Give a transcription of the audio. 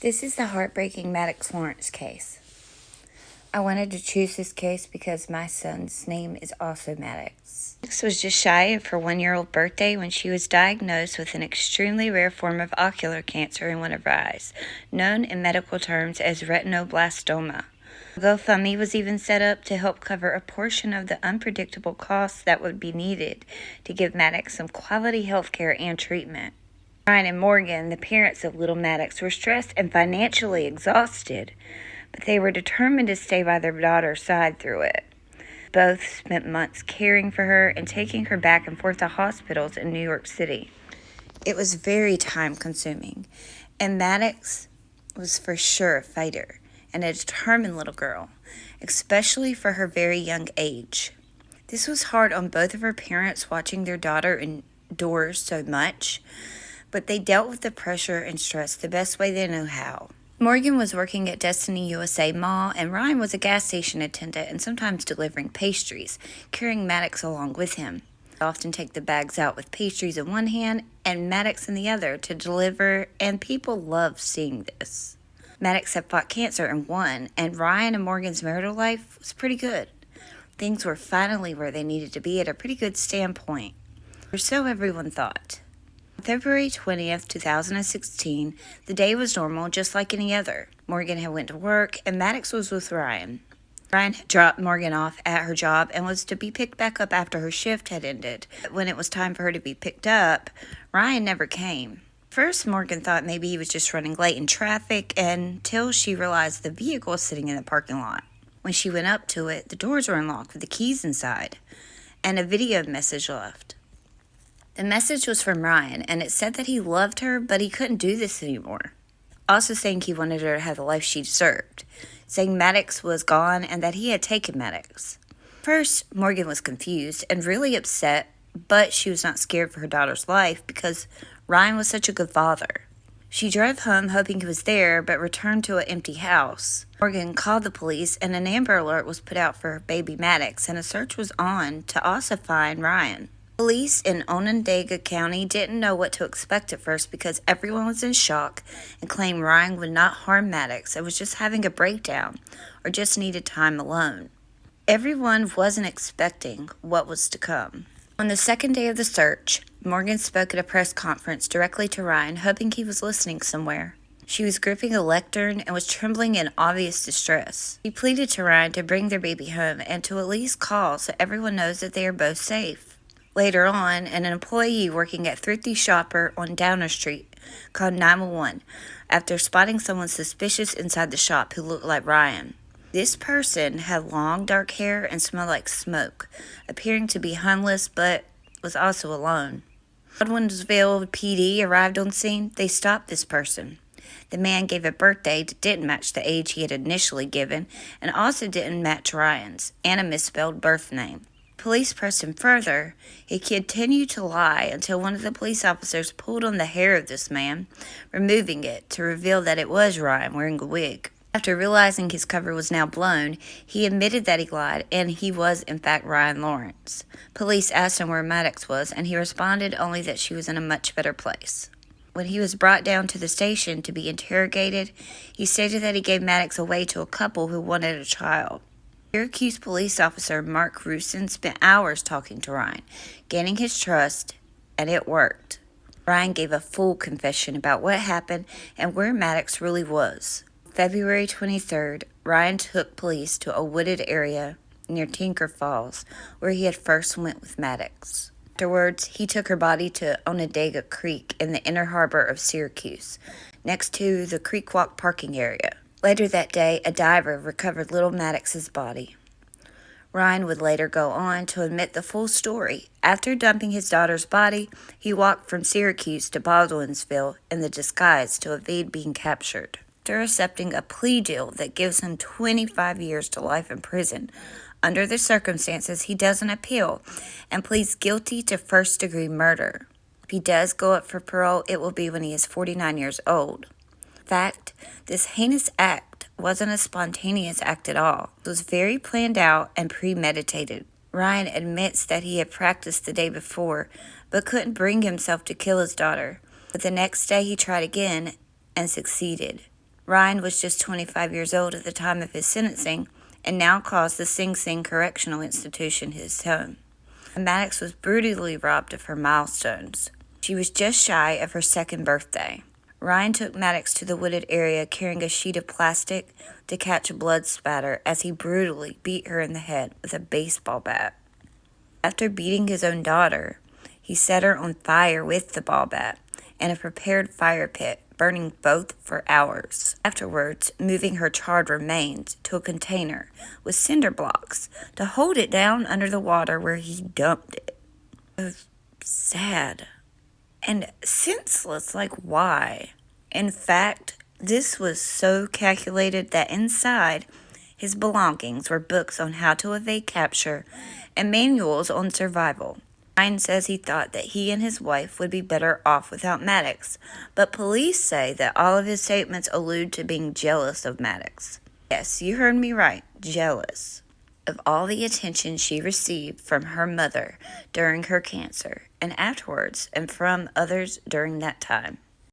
This is the heartbreaking Maddox Lawrence case. I wanted to choose this case because my son's name is also Maddox. Maddox was just shy of her 1-year-old birthday when she was diagnosed with an extremely rare form of ocular cancer in one of her eyes, known in medical terms as retinoblastoma. A GoFundMe was even set up to help cover a portion of the unpredictable costs that would be needed to give Maddox some quality health care and treatment. Ryan and Morgan, the parents of little Maddox, were stressed and financially exhausted, but they were determined to stay by their daughter's side through it. Both spent months caring for her and taking her back and forth to hospitals in New York City. It was very time-consuming, and Maddox was for sure a fighter and a determined little girl, especially for her very young age. This was hard on both of her parents watching their daughter endure so much, but they dealt with the pressure and stress the best way they knew how. Morgan was working at Destiny USA Mall, and Ryan was a gas station attendant and sometimes delivering pastries, carrying Maddox along with him. He'd often take the bags out with pastries in one hand and Maddox in the other to deliver, and people loved seeing this. Maddox had fought cancer and won, and Ryan and Morgan's marital life was pretty good. Things were finally where they needed to be at a pretty good standpoint, or so everyone thought. On February 20th, 2016, the day was normal, just like any other. Morgan had went to work, and Maddox was with Ryan. Ryan had dropped Morgan off at her job and was to be picked back up after her shift had ended. But when it was time for her to be picked up, Ryan never came. First, Morgan thought maybe he was just running late in traffic until she realized the vehicle was sitting in the parking lot. When she went up to it, the doors were unlocked with the keys inside, and a video message left. The message was from Ryan, and it said that he loved her, but he couldn't do this anymore. Also saying he wanted her to have the life she deserved, saying Maddox was gone and that he had taken Maddox. First, Morgan was confused and really upset, but she was not scared for her daughter's life because Ryan was such a good father. She drove home hoping he was there, but returned to an empty house. Morgan called the police, and an Amber Alert was put out for baby Maddox, and a search was on to also find Ryan. Police in Onondaga County didn't know what to expect at first because everyone was in shock and claimed Ryan would not harm Maddox and was just having a breakdown or just needed time alone. Everyone wasn't expecting what was to come. On the second day of the search, Morgan spoke at a press conference directly to Ryan, hoping he was listening somewhere. She was gripping a lectern and was trembling in obvious distress. She pleaded to Ryan to bring their baby home and to at least call so everyone knows that they are both safe. Later on, an employee working at Thrifty Shopper on Downer Street called 911 after spotting someone suspicious inside the shop who looked like Ryan. This person had long dark hair and smelled like smoke, appearing to be homeless but was also alone. Godwinsville PD arrived on scene. They stopped this person. The man gave a birthday that didn't match the age he had initially given and also didn't match Ryan's, and a misspelled birth name. Police pressed him further. He continued to lie until one of the police officers pulled on the hair of this man, removing it to reveal that it was Ryan wearing a wig. After realizing his cover was now blown, he admitted that he lied, and he was in fact Ryan Lawrence. Police asked him where Maddox was, and he responded only that she was in a much better place. When he was brought down to the station to be interrogated, he stated that he gave Maddox away to a couple who wanted a child. Syracuse police officer Mark Rusin spent hours talking to Ryan, gaining his trust, and it worked. Ryan gave a full confession about what happened and where Maddox really was. February 23rd, Ryan took police to a wooded area near Tinker Falls, where he had first went with Maddox. Afterwards, he took her body to Onondaga Creek in the inner harbor of Syracuse, next to the Creek Walk parking area. Later that day, a diver recovered little Maddox's body. Ryan would later go on to admit the full story. After dumping his daughter's body, he walked from Syracuse to Baldwinsville in the disguise to evade being captured. After accepting a plea deal that gives him 25 years to life in prison, under the circumstances, he doesn't appeal and pleads guilty to first-degree murder. If he does go up for parole, it will be when he is 49 years old. In fact, this heinous act wasn't a spontaneous act at all. It was very planned out and premeditated. Ryan admits that he had practiced the day before, but couldn't bring himself to kill his daughter. But the next day he tried again and succeeded. Ryan was just 25 years old at the time of his sentencing and now calls the Sing Sing Correctional Institution his home. Maddox was brutally robbed of her milestones. She was just shy of her second birthday. Ryan took Maddox to the wooded area carrying a sheet of plastic to catch blood spatter as he brutally beat her in the head with a baseball bat. After beating his own daughter, he set her on fire with the ball bat in a prepared fire pit, burning both for hours. Afterwards, moving her charred remains to a container with cinder blocks to hold it down under the water where he dumped it. It was sad and senseless, like why? In fact, this was so calculated that inside his belongings were books on how to evade capture and manuals on survival. Ryan says he thought that he and his wife would be better off without Maddox, but police say that all of his statements allude to being jealous of Maddox. Yes, you heard me right, jealous of all the attention she received from her mother during her cancer and afterwards, and from others during that time.